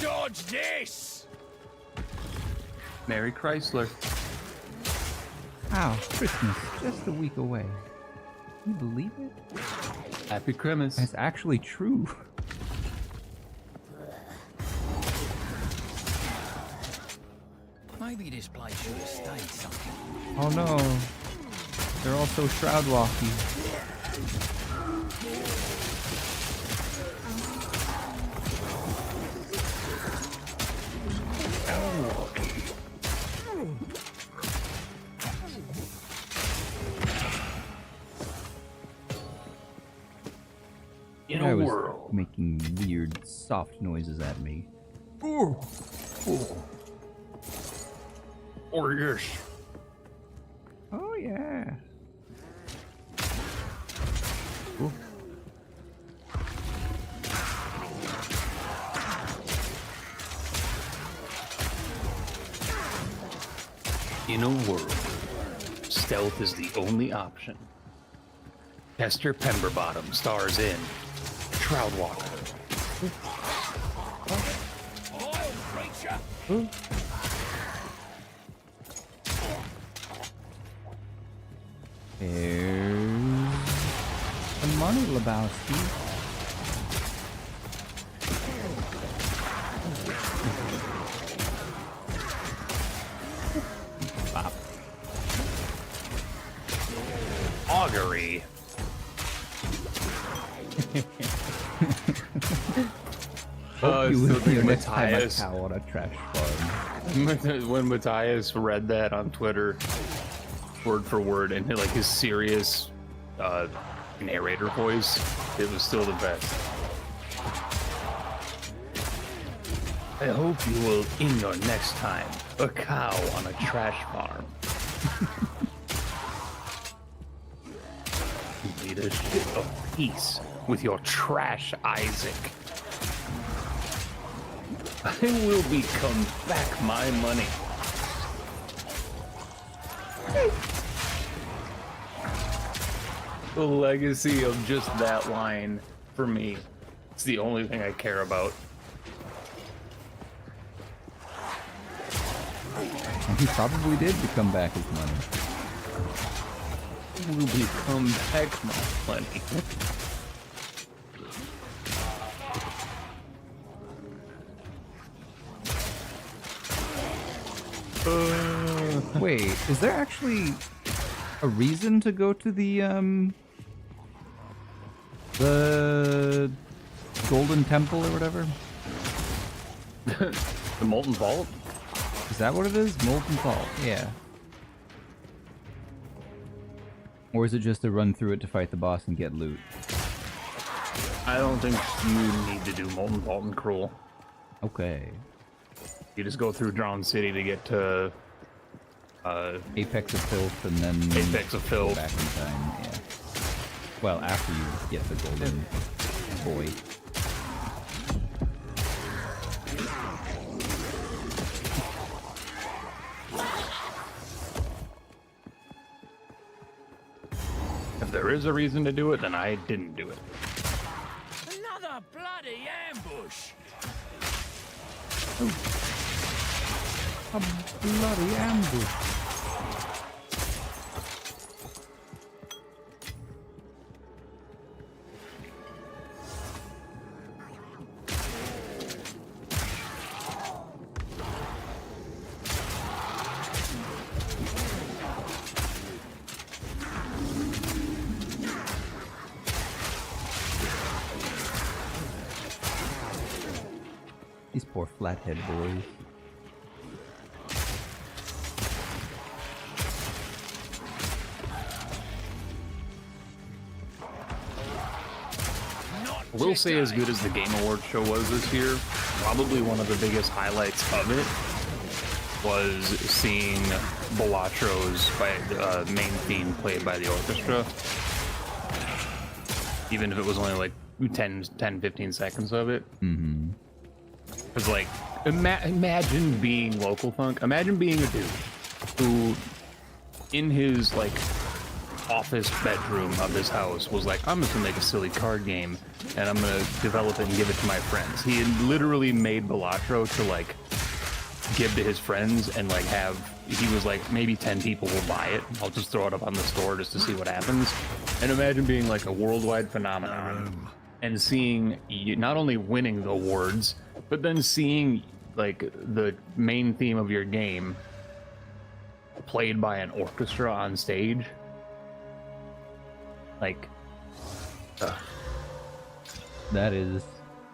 Dodge this! Merry Chrysler. Wow, Christmas, just a week away. Can you believe it? Happy Christmas. It's actually true. Maybe this place should have stayed something. Oh no. They're all so shroud walky. In I a was world. making weird, soft noises at me. Or yes. Oh yeah. Ooh. In a world, stealth is the only option. Chester Pemberbottom stars in Shroudwalker. Oh, creature! There's the money, Lebowski. Bop. Augury. Hope you still will think be next time a Matthias- cow on a trash farm. When Matthias read that on Twitter, word for word, and like his serious narrator voice, it was still the best. I hope you will, in your next time, a cow on a trash farm. You need a shit of peace with your trash, Isaac. I will become back my money. The legacy of just that line, for me, it's the only thing I care about. And he probably did become back his money. I will become back my money. Wait, is there actually a reason to go to the Golden Temple or whatever? The Molten Vault? Is that what it is? Molten Vault, yeah. Or is it just to run through it to fight the boss and get loot? I don't think you need to do Molten Vault and Cruel. Okay. You just go through Drowned City to get to Apex of Filth and then Apex of go Filth. back in time, yeah. Well, after you get the golden boy. If there is a reason to do it, then I didn't do it. Another bloody ambush! A bloody ambush. These poor flathead boys. I will say, as good as the Game Awards show was this year, probably one of the biggest highlights of it was seeing Balatro's main theme played by the orchestra. Even if it was only like 10, 15 seconds of it. Mm-hmm. Because, like, imagine being local funk. Imagine being a dude who, in his, like, office bedroom of his house was like, I'm just gonna make a silly card game and I'm gonna develop it and give it to my friends. He had literally made Balatro to like give to his friends and like he was like, maybe 10 people will buy it. I'll just throw it up on the store just to see what happens. And imagine being like a worldwide phenomenon and seeing you not only winning the awards, but then seeing like the main theme of your game played by an orchestra on stage. Like, that is,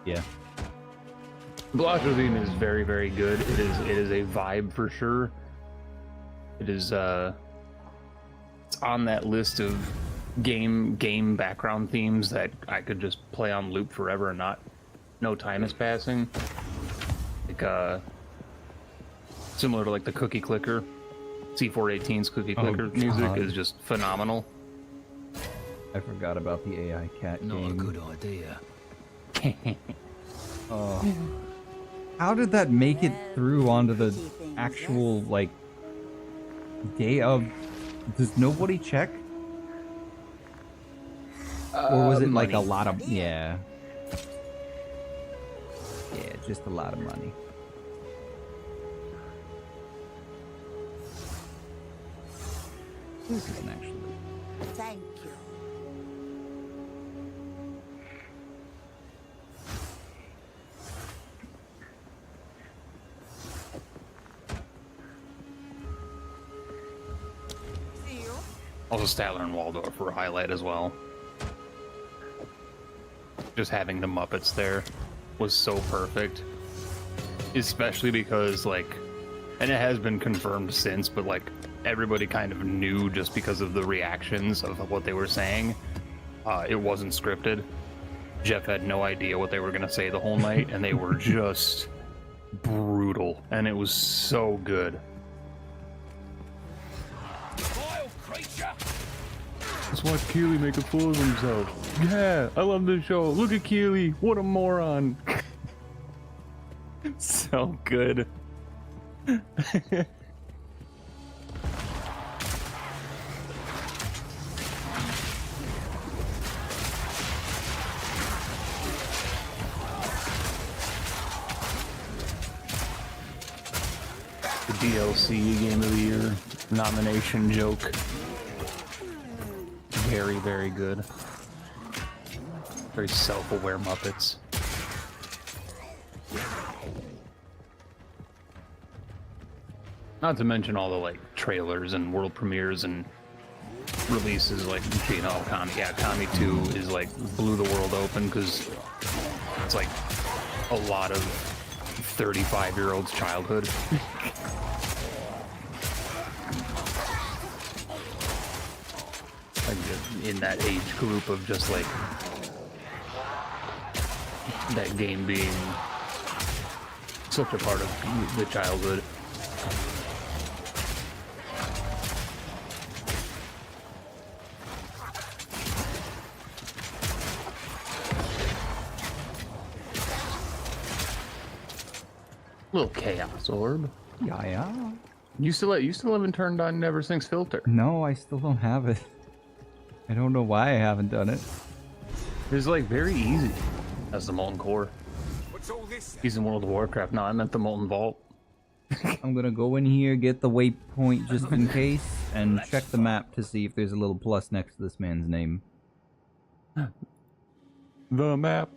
yeah. Balatro theme is very, very good. It is a vibe for sure. It is it's on that list of game background themes that I could just play on loop forever and no time is passing. Like similar to like the Cookie Clicker. C418's Cookie Clicker music is just phenomenal. I forgot about the AI cat Not game. a good idea. Oh. How did that make it through onto the actual, like, day of... Does nobody check? Or was it like a lot of... Yeah. Yeah, just a lot of money. This isn't actually... Thank you. See you. Also, Statler and Waldorf were a highlight as well. Just having the Muppets there was so perfect. Especially because, like, and it has been confirmed since, but, like, everybody kind of knew just because of the reactions of what they were saying. It wasn't scripted. Jeff had no idea what they were going to say the whole night, and they were just brutal, and it was so good. Vile creature! Let's watch Keely make a fool of himself. Yeah, I love this show. Look at Keely. What a moron. So good. The DLC Game of the Year nomination joke. Very, very good. Very self-aware Muppets. Not to mention all the like trailers and world premieres and releases like, you know, Kami 2 is like blew the world open because it's like a lot of 35-year-olds' childhood. Like in that age group of just like that game being such a part of the childhood. Little chaos orb. Yeah. You still haven't turned on Never Sinks filter. No, I still don't have it. I don't know why I haven't done it. It's like very easy. That's the Molten Core. What's all this? He's in World of Warcraft. No, I meant the Molten Vault. I'm gonna go in here, get the waypoint just in case, and check the map to see if there's a little plus next to this man's name. The map.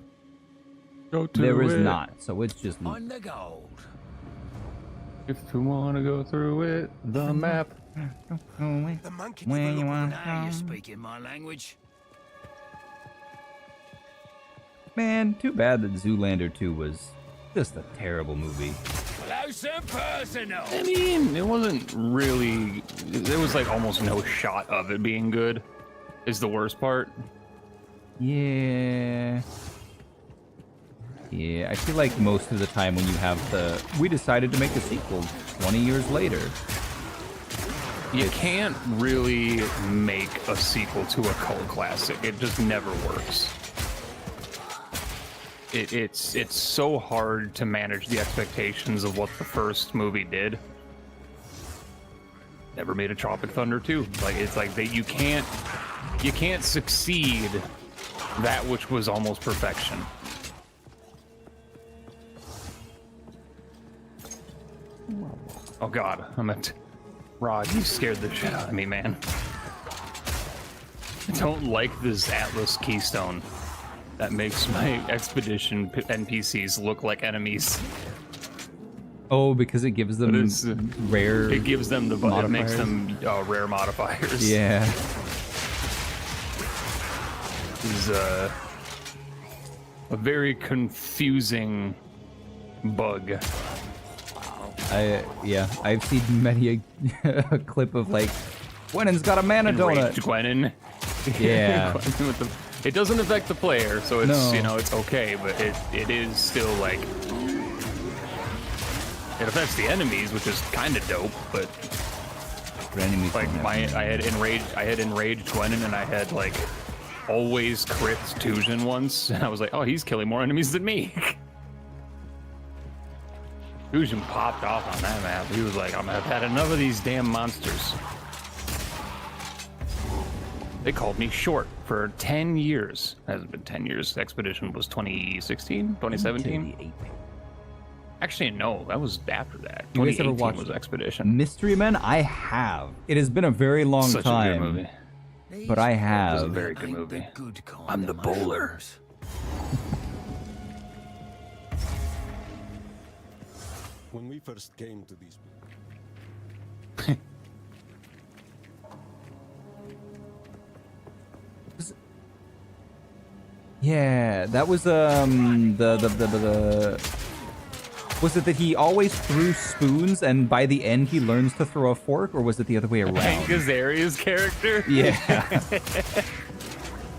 Go to There is it. not, so it's just On the gold. If you want to go through it, the map. The monkey When you developed- want Now you're some. speaking my language. Man, too bad that Zoolander 2 was just a terrible movie. Close and personal. I mean, it wasn't really. There was like almost no shot of it being good. Is the worst part. Yeah. Yeah, I feel like most of the time when you have we decided to make a sequel 20 years later. You can't really make a sequel to a cult classic. It just never works. It's so hard to manage the expectations of what the first movie did. never made a Tropic Thunder 2. Like it's like you can't succeed that which was almost perfection. Oh god, Rod, you scared the shit out of me, man. I don't like this Atlas Keystone. That makes my expedition NPCs look like enemies. Oh, because it gives them rare. It gives them the modifiers? It makes them rare modifiers. Yeah. This is a very confusing bug. I've seen many a clip of like, Gwennon's got a mana donut. Enraged Gwennon. Yeah. It doesn't affect the player, so it's No. you know it's okay, but it is still like it affects the enemies, which is kind of dope. But enemies like don't have I had enraged Gwennon, and I had like always crit Tusion once, and I was like, oh, he's killing more enemies than me. Tusion popped off on that map. He was like, I've had enough of these damn monsters. They called me short for 10 years. It hasn't been 10 years. Expedition was 2016, 2017. Actually, no, that was after that. You guys ever 2018 watched was Expedition. Mystery Men? I have. It has been a very long Such time. a good movie. But I It was a have. very good movie. Good kind I'm the of bowler. mushrooms. When we first came to these Yeah, that was the was it that he always threw spoons and by the end he learns to throw a fork, or was it the other way around? Hank Azaria's character? Yeah.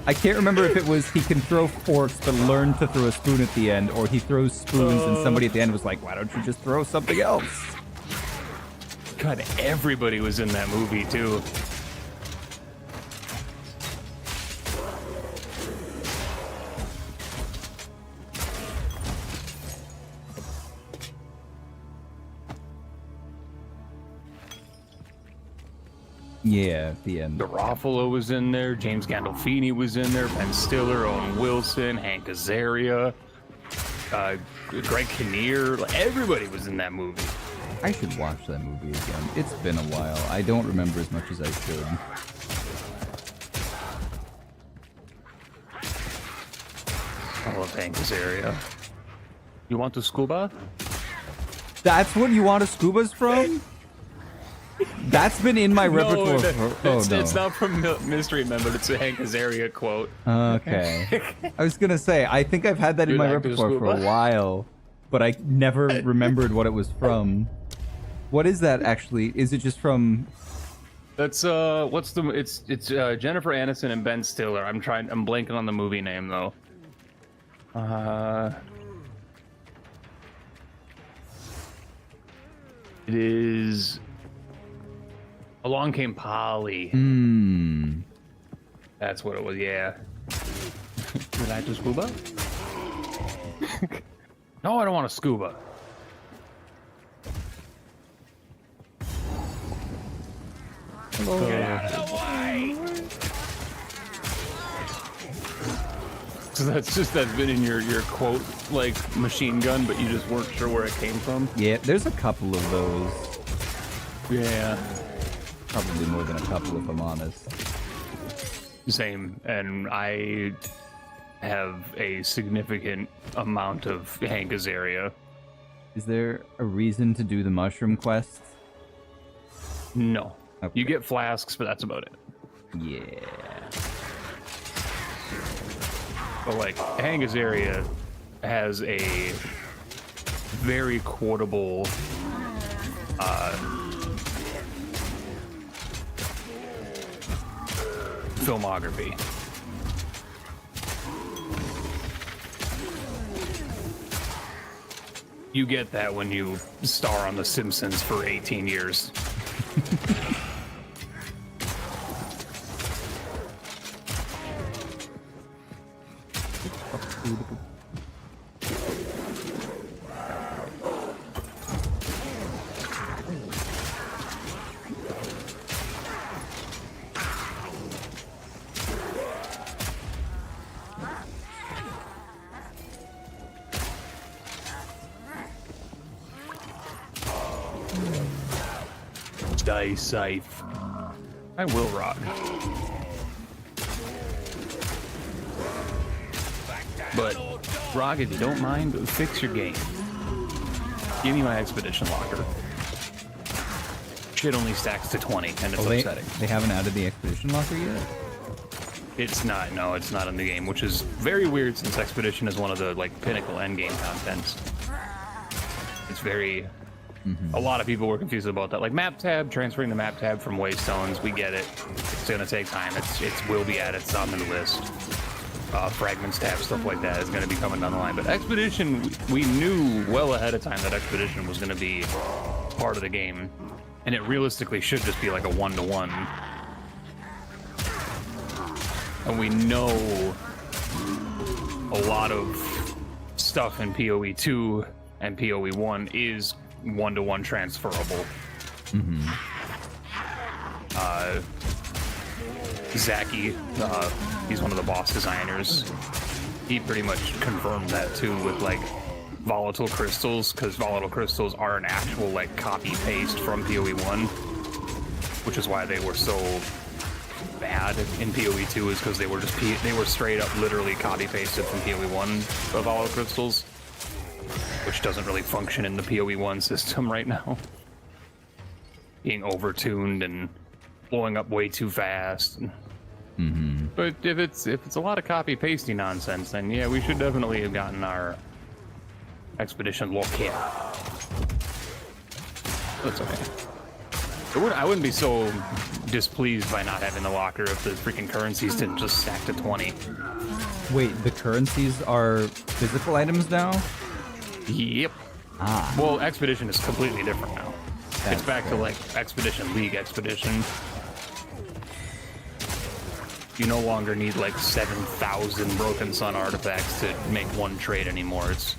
I can't remember if it was he can throw forks but learn to throw a spoon at the end, or he throws spoons and somebody at the end was like, why don't you just throw something else? God, everybody was in that movie, too. Yeah, at the end. Garofalo was in there, James Gandolfini was in there, Ben Stiller, Owen Wilson, Hank Azaria, Greg Kinnear, like, everybody was in that movie. I should watch that movie again. It's been a while. I don't remember as much as I should. I love Hank Azaria. You want the scuba? That's what you want to scubas from? That's been in my repertoire for... It's not from Mystery Men, but it's a Hank Azaria quote. Okay. I was gonna say, I think I've had that in You'd my like to repertoire for a scuba? while, but I never remembered what it was from. What is that actually? Is it just from... That's it's Jennifer Aniston and Ben Stiller. I'm blanking on the movie name though. It is Along Came Polly. That's what it was, yeah. Did I just scuba? No, I don't want to scuba. Get out of the way! So that's been in your quote like machine gun, but you just weren't sure where it came from. Yeah, there's a couple of those. Yeah. Probably more than a couple, if I'm honest. Same, and I have a significant amount of Hank Azaria. Is there a reason to do the mushroom quests? No. Okay. You get flasks, but that's about it. Yeah. But like, Hank Azaria has a very quotable filmography. You get that when you star on The Simpsons for 18 years. Die Scythe. I will rock. But, Rog, if you don't mind, fix your game. Give me my expedition locker. Shit only stacks to 20, and it's upsetting. They haven't added the expedition locker yet? It's not, no, it's not in the game, which is very weird since expedition is one of the, like, pinnacle endgame contents. It's very... A lot of people were confused about that. Like, map tab, transferring the map tab from waystones, we get it. It's gonna take time. It will be added some in the list. Fragments tab, stuff like that is gonna be coming down the line. But expedition, we knew well ahead of time that expedition was gonna be part of the game. And it realistically should just be like a one-to-one. And we know a lot of stuff in PoE 2 and PoE 1 is one-to-one transferable. Zaki, he's one of the boss designers. He pretty much confirmed that too with like volatile crystals, because volatile crystals are an actual like copy-paste from PoE 1, which is why they were so bad in PoE 2, is because they were just they were straight up literally copy-pasted from PoE 1 of volatile crystals, which doesn't really function in the PoE 1 system right now. Being overtuned and blowing up way too fast. But if it's a lot of copy-pasty nonsense, then yeah, we should definitely have gotten our expedition locket. That's okay. I wouldn't be so displeased by not having the locker if the freaking currencies didn't just stack to 20. Wait, the currencies are physical items now? Yep. Well, expedition is completely different now. It's back to like Expedition League Expedition. You no longer need like 7,000 Broken Sun artifacts to make one trade anymore. It's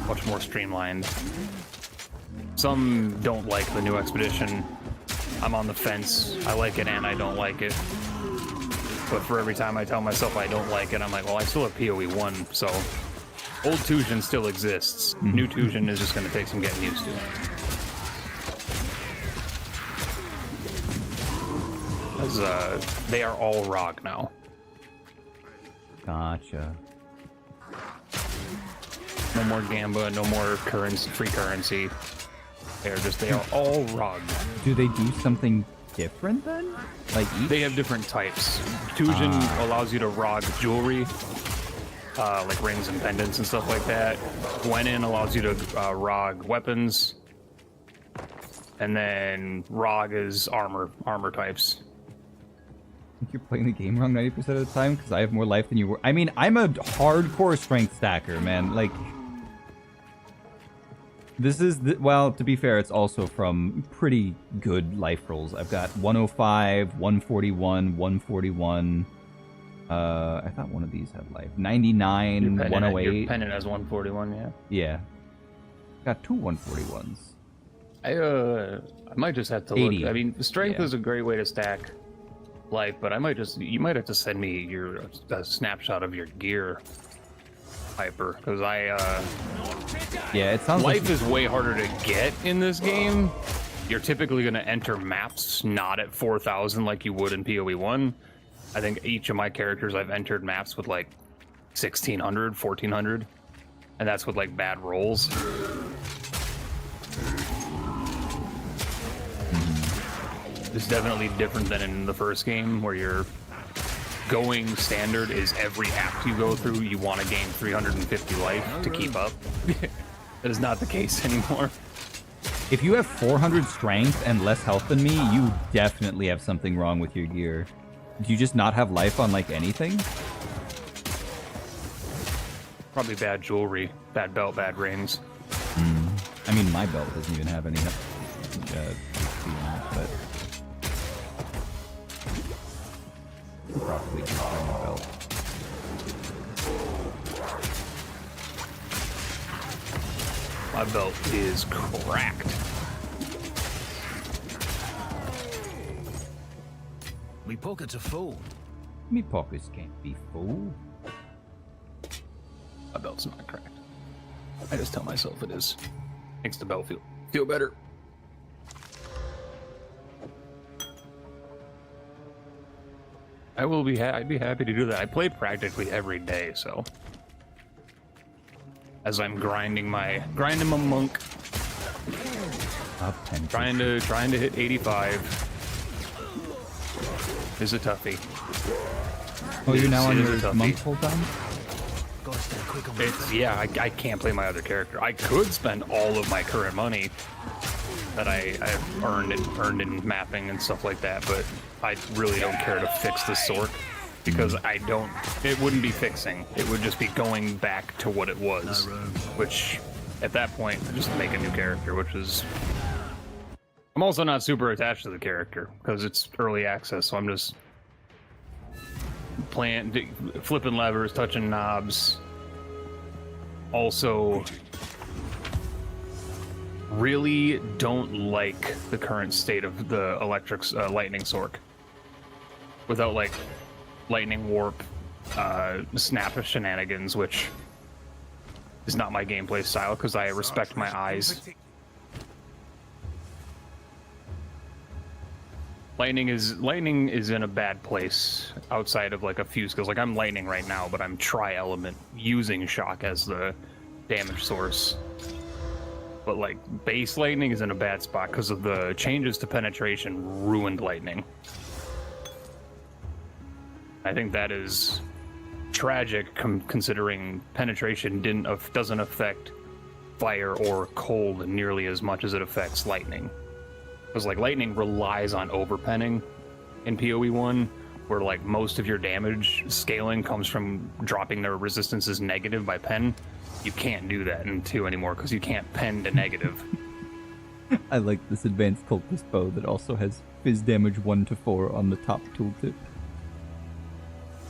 much more streamlined. Some don't like the new expedition. I'm on the fence. I like it and I don't like it. But for every time I tell myself I don't like it, I'm like, well, I still have PoE 1, so old Tusion still exists. New Tusion is just going to take some getting used to. Because they are all ROG now. Gotcha. No more Gamba, no more free currency. They are all ROG. Do they do something different then? Like each? They have different types. Tusion allows you to ROG jewelry, like rings and pendants and stuff like that. Gwenin allows you to ROG weapons. And then ROG is armor types. I think you're playing the game wrong 90% of the time because I have more life than you were. I mean, I'm a hardcore strength stacker, man. Like, this is, well, to be fair, it's also from pretty good life rolls. I've got 105, 141, 141. I thought one of these had life. 99, 108. Your pennant has 141, yeah. Yeah. Got two 141s. I might just have to 80. look. I mean, strength is a great way to stack life, but you might have to send me a snapshot of your gear, Hyper, because yeah, it sounds life is way harder to get in this game. You're typically going to enter maps not at 4,000 like you would in PoE 1. I think each of my characters I've entered maps with like 1,600, 1,400, and that's with like bad rolls. It's definitely different than in the first game, where you're going standard is every act you go through, you want to gain 350 life to keep up. That is not the case anymore. If you have 400 strength and less health than me, you definitely have something wrong with your gear. Do you just not have life on, like, anything? Probably bad jewelry, bad belt, bad rings. I mean, my belt doesn't even have any but probably just find my belt. My belt is cracked. Me pockets are full. Me pockets can't be full. My belt's not cracked. I just tell myself it is. Makes the belt feel better. I will be. I'd be happy to do that. I play practically every day, so as I'm grinding my monk, Up 10. trying to hit 85 is a toughie. Oh, you're now on It is your a toughie. monk full time? Gotta stay quick on my It's yeah. I can't play my other character. I could spend all of my current money that I've earned in mapping and stuff like that, but I really don't care to fix the Sork because it wouldn't be fixing. It would just be going back to what it was, which at that point, just make a new character, which is... I'm also not super attached to the character because it's early access, so I'm just flipping levers, touching knobs. Also, really don't like the current state of the lightning Sork. Without like lightning warp, snap shenanigans, which is not my gameplay style because I respect my eyes. Lightning is in a bad place outside of like a few skills. Like I'm lightning right now, but I'm tri-element using shock as the damage source. But like base lightning is in a bad spot because of the changes to penetration ruined lightning. I think that is tragic considering penetration doesn't affect fire or cold nearly as much as it affects lightning. Because like lightning relies on overpenning in PoE 1, where like most of your damage scaling comes from dropping their resistances negative by pen. You can't do that in 2 anymore because you can't pen to negative. I like this advanced cultist bow that also has fizz damage 1 to 4 on the top tooltip.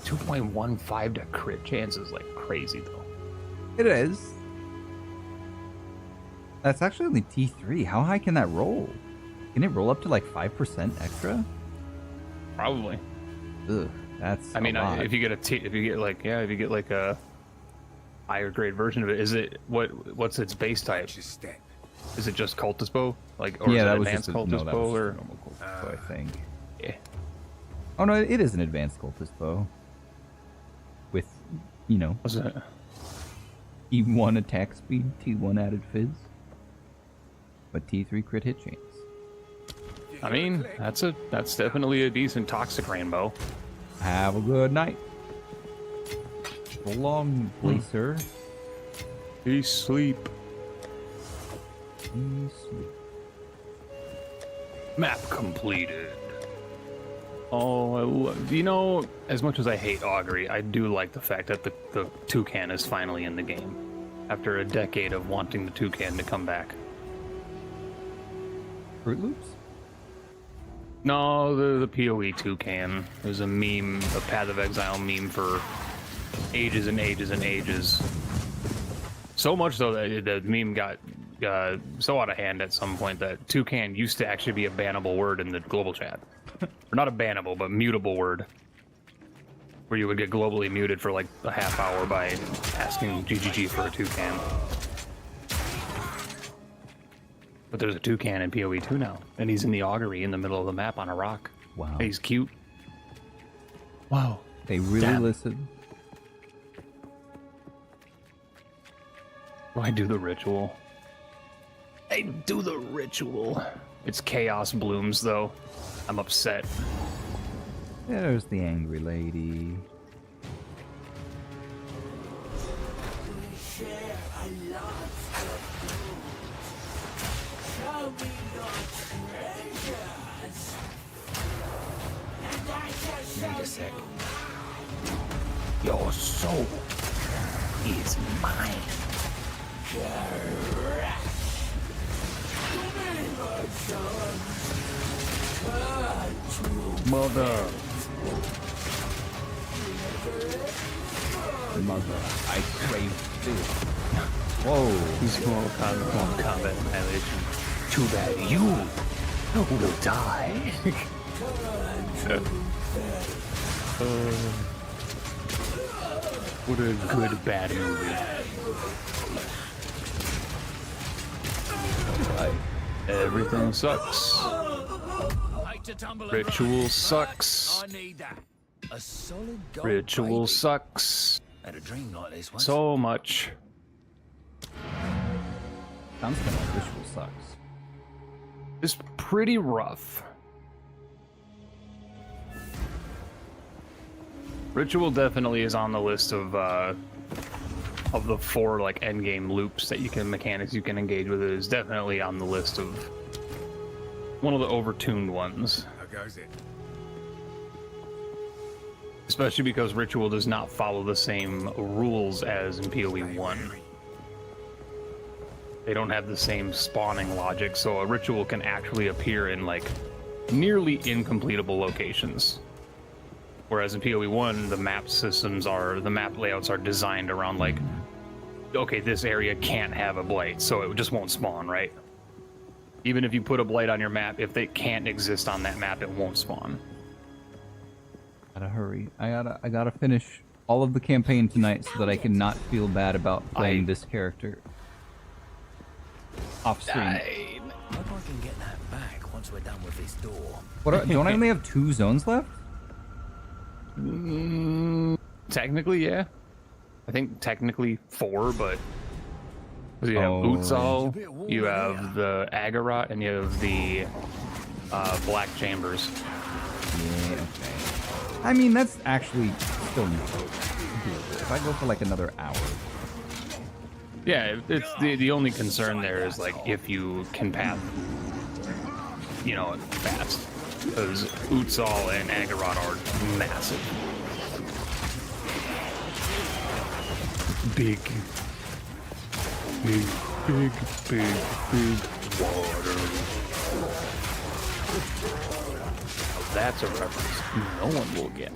2.15 to crit chance is like crazy though. It is. That's actually only T3. How high can that roll? Can it roll up to like 5% extra? Probably. Ugh, that's. I mean, a lot. if you get like a higher grade version of it, is it what's its base type? Is it just cultist bow? Like, or yeah, is that it was advanced just a, cultist no, that bow was or normal cultist bow, I think. yeah. Oh no, it is an advanced cultist bow. With, you know, What's it? T1 attack speed, T1 added fizz, but T3 crit hit chance. I mean, that's definitely a decent toxic rainbow. Have a good night. So long, please, sir. Peace, sleep. Please sleep. Map completed. Oh, you know, as much as I hate Augury, I do like the fact that the toucan is finally in the game after a decade of wanting the toucan to come back. Fruit Loops? No, the PoE toucan. There's a meme, a Path of Exile meme for ages and ages and ages. So much so that the meme got so out of hand at some point that toucan used to actually be a bannable word in the global chat. Or not a bannable, but mutable word. Where you would get globally muted for like a half hour by asking GGG for a toucan. But there's a toucan in PoE 2 now, and he's in the augury in the middle of the map on a rock. Wow. He's cute. Wow. They really Damn. listen. Do I do the ritual? I do the ritual. It's chaos blooms, though. I'm upset. There's the angry lady. Wait a sec. Your soul is mine. Mother. Mother, I crave food. Whoa. He's more combat annihilation. Too bad you will die. What a good bad movie. Everything sucks. Ritual sucks. I need that. A solid gold Ritual baby. sucks Had a dream like this once. so much. Sounds kind of like Ritual sucks. It's pretty rough. Ritual definitely is on the list of the 4 like endgame loops that mechanics you can engage with. It is definitely on the list of one of the overtuned ones. How goes it? Especially because Ritual does not follow the same rules as in PoE 1. They don't have the same spawning logic, so a Ritual can actually appear in like nearly incompletable locations. Whereas in PoE 1, the map layouts are designed around like, okay, this area can't have a blight, so it just won't spawn, right? Even if you put a blight on your map, if they can't exist on that map, it won't spawn. Gotta hurry. I gotta finish all of the campaign tonight so that I can not feel bad about playing this character off screen. Hope I can get that back once we're done with this door. Don't I only have 2 zones left? Technically, yeah. I think technically 4, but you have Utsal, you have the Agarot, and you have the Black Chambers. Yeah, okay. I mean, that's actually still doable. If I go for like another hour. Yeah, it's the only concern there is like if you can path, fast, because Utsal and Agarot are massive. Big water. Now that's a reference no one will get.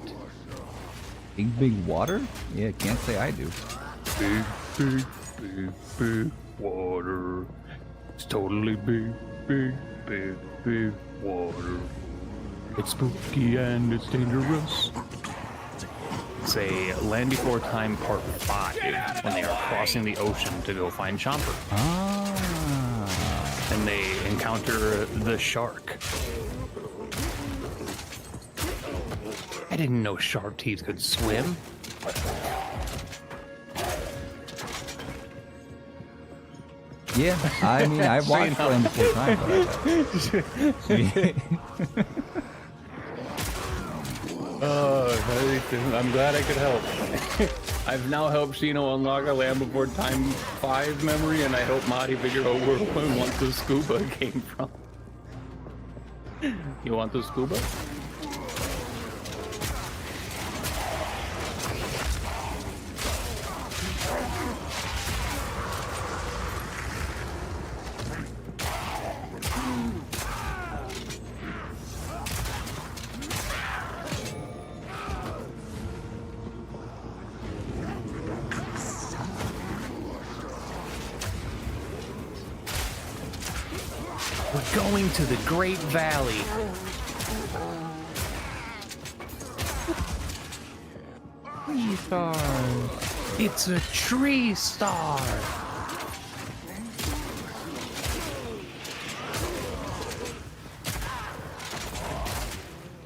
Big water? Yeah, can't say I do. Big water. It's totally big water. It's spooky and it's dangerous. It's a Land Before Time Part 5 when they are crossing the ocean to go find Chomper. Ah. And they encounter the shark. I didn't know shark teeth could swim. Yeah, I mean, I watched Land Before Time, but I'm glad I could help. I've now helped Shino unlock a Land Before Time 5 memory, and I hope Marty figure out where Want the Scuba came from. You want the scuba? We're going to the Great Valley. Tree stars. It's a tree star.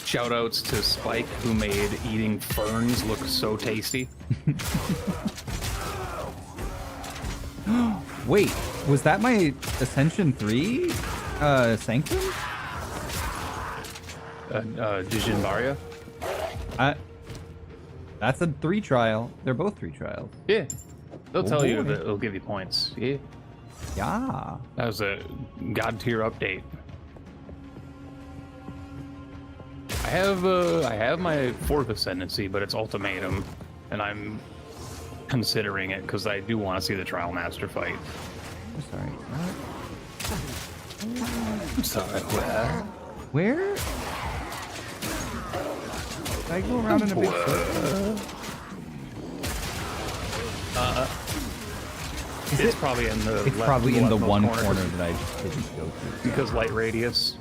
Shoutouts to Spike, who made eating ferns look so tasty. Wait, was that my Ascension 3 Sanctum? Dijinbaria? That's a 3 trial. They're both 3 trials. Yeah. They'll tell you boy. that it'll give you points. Yeah. Yeah. That was a god tier update. I have my 4th Ascendancy, but it's Ultimatum, and I'm considering it because I do want to see the Trial Master fight. I'm sorry. What? I'm sorry, where? Where? Did I go around in a big circle? It's probably in the It's left, probably in the leftmost one corner that I just didn't go to. because light radius.